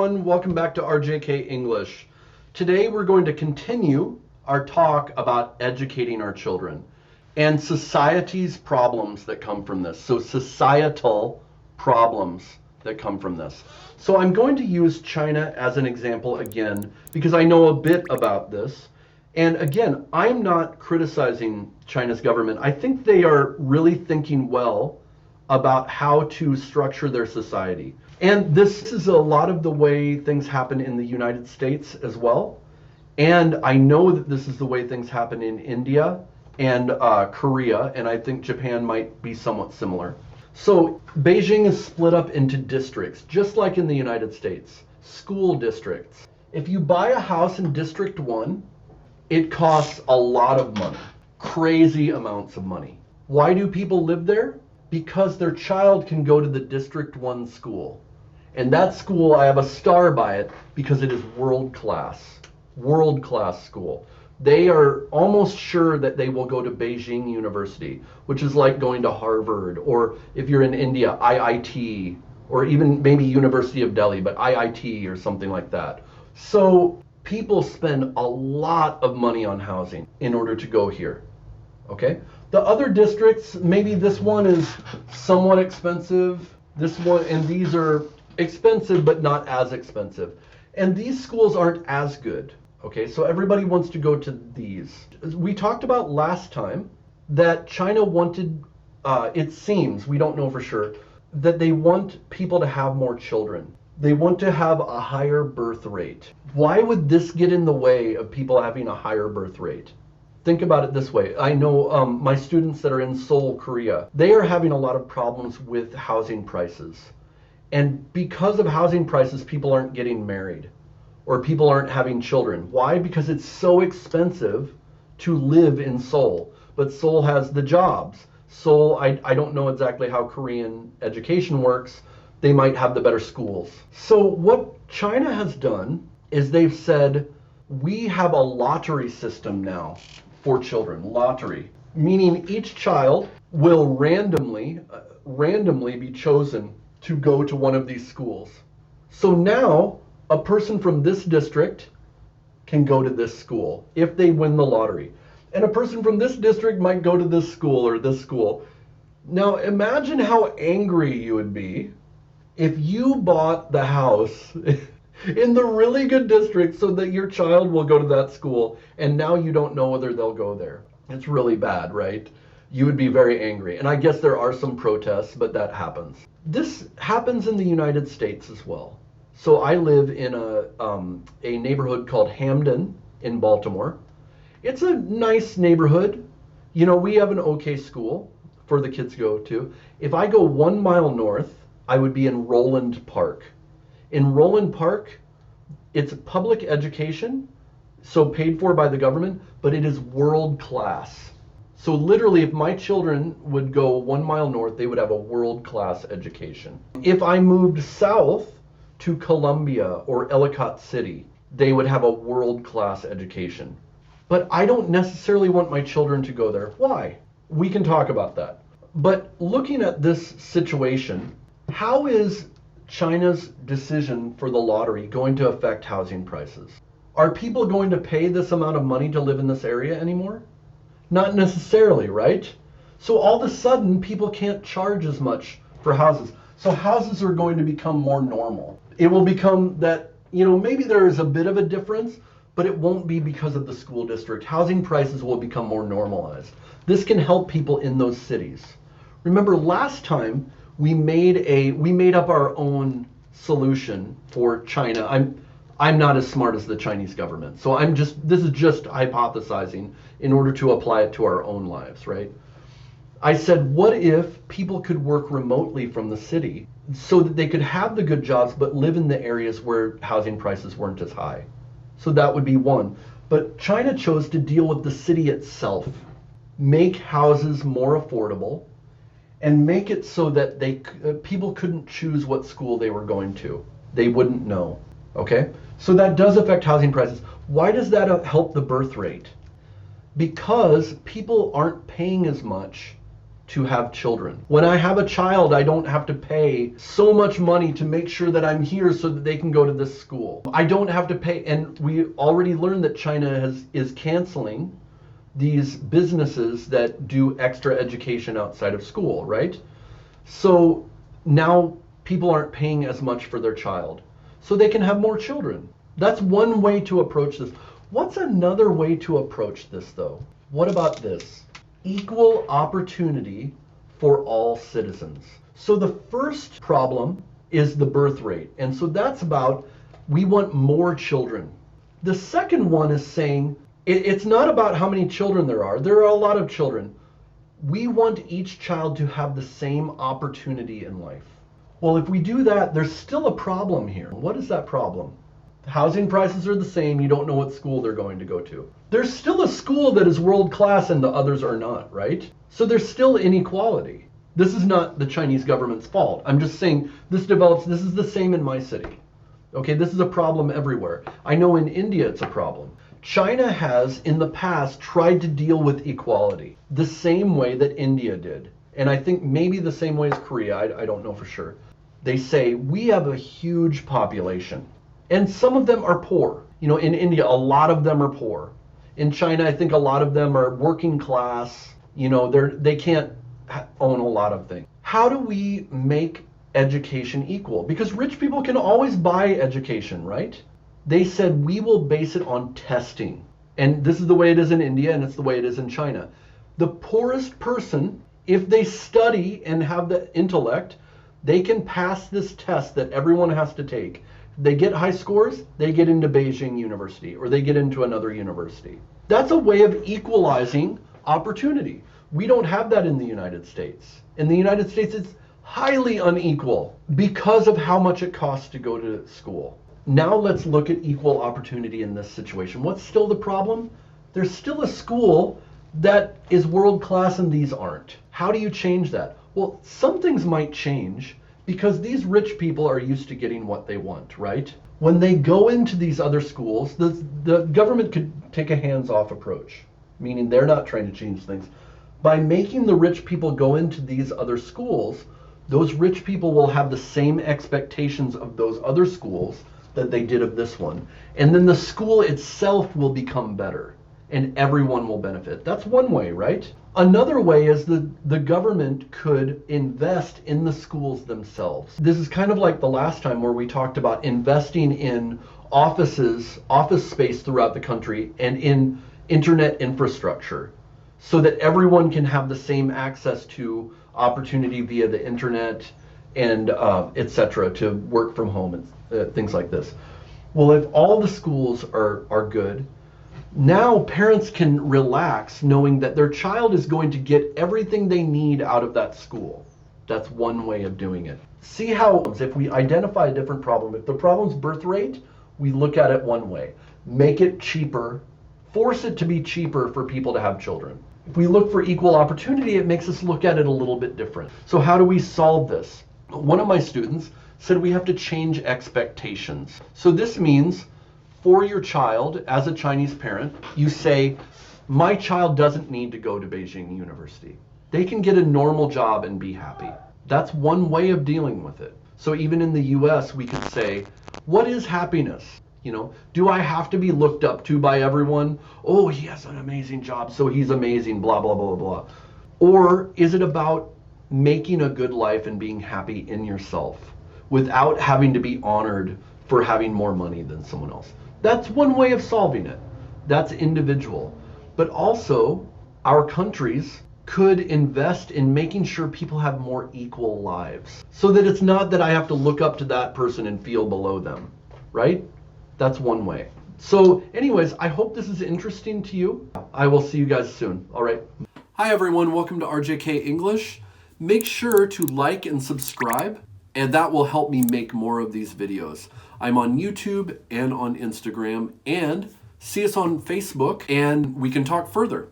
everyone. Welcome back to RJK English. Today we're going to continue our talk about educating our children and society's problems that come from this. So societal problems that come from this. So I'm going to use China as an example again because I know a bit about this. And again, I'm not criticizing China's government. I think they are really thinking well about how to structure their society. And this is a lot of the way things happen in the United States as well. And I know that this is the way things happen in India and Korea, and I think Japan might be somewhat similar. So Beijing is split up into districts, just like in the United States, school districts. If you buy a house in District 1, it costs a lot of money, crazy amounts of money. Why do people live there? Because their child can go to the District 1 school. And that school, I have a star by it because it is world class school. They are almost sure that they will go to Beijing University, which is like going to Harvard, or if you're in India, IIT, or even maybe University of Delhi, but IIT or something like that. So people spend a lot of money on housing in order to go here, okay? The other districts, maybe this one is somewhat expensive, this one, and these are expensive but not as expensive. And these schools aren't as good, okay? So everybody wants to go to these. We talked about last time that China wanted, it seems, we don't know for sure, that they want people to have more children. They want to have a higher birth rate. Why would this get in the way of people having a higher birth rate? Think about it this way. I know my students that are in Seoul, Korea, they are having a lot of problems with housing prices. And because of housing prices, people aren't getting married or people aren't having children. Why? Because it's so expensive to live in Seoul. But Seoul has the jobs. Seoul, I don't know exactly how Korean education works. They might have the better schools. So what China has done is they've said, we have a lottery system now for children, lottery, meaning each child will randomly be chosen to go to one of these schools. So now a person from this district can go to this school if they win the lottery. And a person from this district might go to this school or this school. Now imagine how angry you would be if you bought the house in the really good district so that your child will go to that school and now you don't know whether they'll go there. It's really bad, right? You would be very angry. And I guess there are some protests, but that happens. This happens in the United States as well. So I live in a neighborhood called Hamden in Baltimore. It's a nice neighborhood. You know, we have an okay school for the kids to go to. If I go 1 mile north, I would be in Roland Park. In Roland Park, it's public education, so paid for by the government, but it is world class. So literally, if my children would go 1 mile north, they would have a world-class education. If I moved south to Columbia or Ellicott City, they would have a world-class education. But I don't necessarily want my children to go there. Why? We can talk about that. But looking at this situation, how is China's decision for the lottery going to affect housing prices? Are people going to pay this amount of money to live in this area anymore? Not necessarily, right? So all of a sudden, people can't charge as much for houses. So houses are going to become more normal. It will become that, you know, maybe there is a bit of a difference, but it won't be because of the school district. Housing prices will become more normalized. This can help people in those cities. Remember last time we made up our own solution for China. I'm not as smart as the Chinese government. So this is just hypothesizing in order to apply it to our own lives, right? I said, what if people could work remotely from the city so that they could have the good jobs but live in the areas where housing prices weren't as high? So that would be one. But China chose to deal with the city itself, make houses more affordable, and make it so that people couldn't choose what school they were going to. They wouldn't know. Okay, so that does affect housing prices. Why does that help the birth rate? Because people aren't paying as much to have children. When I have a child, I don't have to pay so much money to make sure that I'm here so that they can go to this school. I don't have to pay, and we already learned that China is canceling these businesses that do extra education outside of school, right? So now people aren't paying as much for their child, so they can have more children. That's one way to approach this. What's another way to approach this, though? What about this? Equal opportunity for all citizens. So the first problem is the birth rate. And so that's about, we want more children. The second one is saying, it's not about how many children there are. There are a lot of children. We want each child to have the same opportunity in life. Well, if we do that, there's still a problem here. What is that problem? Housing prices are the same. You don't know what school they're going to go to. There's still a school that is world class and the others are not, right? So there's still inequality. This is not the Chinese government's fault. I'm just saying this is the same in my city. Okay, this is a problem everywhere. I know in India it's a problem. China has in the past tried to deal with equality the same way that India did. And I think maybe the same way as Korea, I don't know for sure. They say, we have a huge population. And some of them are poor. You know, in India, a lot of them are poor. In China, I think a lot of them are working class. You know, they can't own a lot of things. How do we make education equal? Because rich people can always buy education, right? They said, we will base it on testing. And this is the way it is in India, and it's the way it is in China. The poorest person, if they study and have the intellect, they can pass this test that everyone has to take. They get high scores, they get into Beijing University, or they get into another university. That's a way of equalizing opportunity. We don't have that in the United States. In the United States, it's highly unequal because of how much it costs to go to school. Now let's look at equal opportunity in this situation. What's still the problem? There's still a school that is world class and these aren't. How do you change that? Well, some things might change, because these rich people are used to getting what they want, right? When they go into these other schools, the government could take a hands-off approach, meaning they're not trying to change things. By making the rich people go into these other schools, those rich people will have the same expectations of those other schools that they did of this one. And then the school itself will become better and everyone will benefit. That's one way, right? Another way is the government could invest in the schools themselves. This is kind of like the last time where we talked about investing in office space throughout the country and in internet infrastructure so that everyone can have the same access to opportunity via the internet and etc. to work from home and things like this. Well, if all the schools are good, now parents can relax knowing that their child is going to get everything they need out of that school. That's one way of doing it. See how, if we identify a different problem, if the problem's birth rate, we look at it one way. Make it cheaper, force it to be cheaper for people to have children. If we look for equal opportunity, it makes us look at it a little bit different. So how do we solve this? One of my students said we have to change expectations. So this means for your child, as a Chinese parent, you say, my child doesn't need to go to Beijing University. They can get a normal job and be happy. That's one way of dealing with it. So even in the US, we could say, what is happiness? You know, do I have to be looked up to by everyone? Oh, he has an amazing job, so he's amazing, blah, blah, blah, blah. Or is it about making a good life and being happy in yourself without having to be honored for having more money than someone else? That's one way of solving it. That's individual. But also, our countries could invest in making sure people have more equal lives so that it's not that I have to look up to that person and feel below them, right? That's one way. So anyways, I hope this is interesting to you. I will see you guys soon. All right. Hi, everyone. Welcome to RJK English. Make sure to like and subscribe, and that will help me make more of these videos. I'm on YouTube and on Instagram, and see us on Facebook, and we can talk further.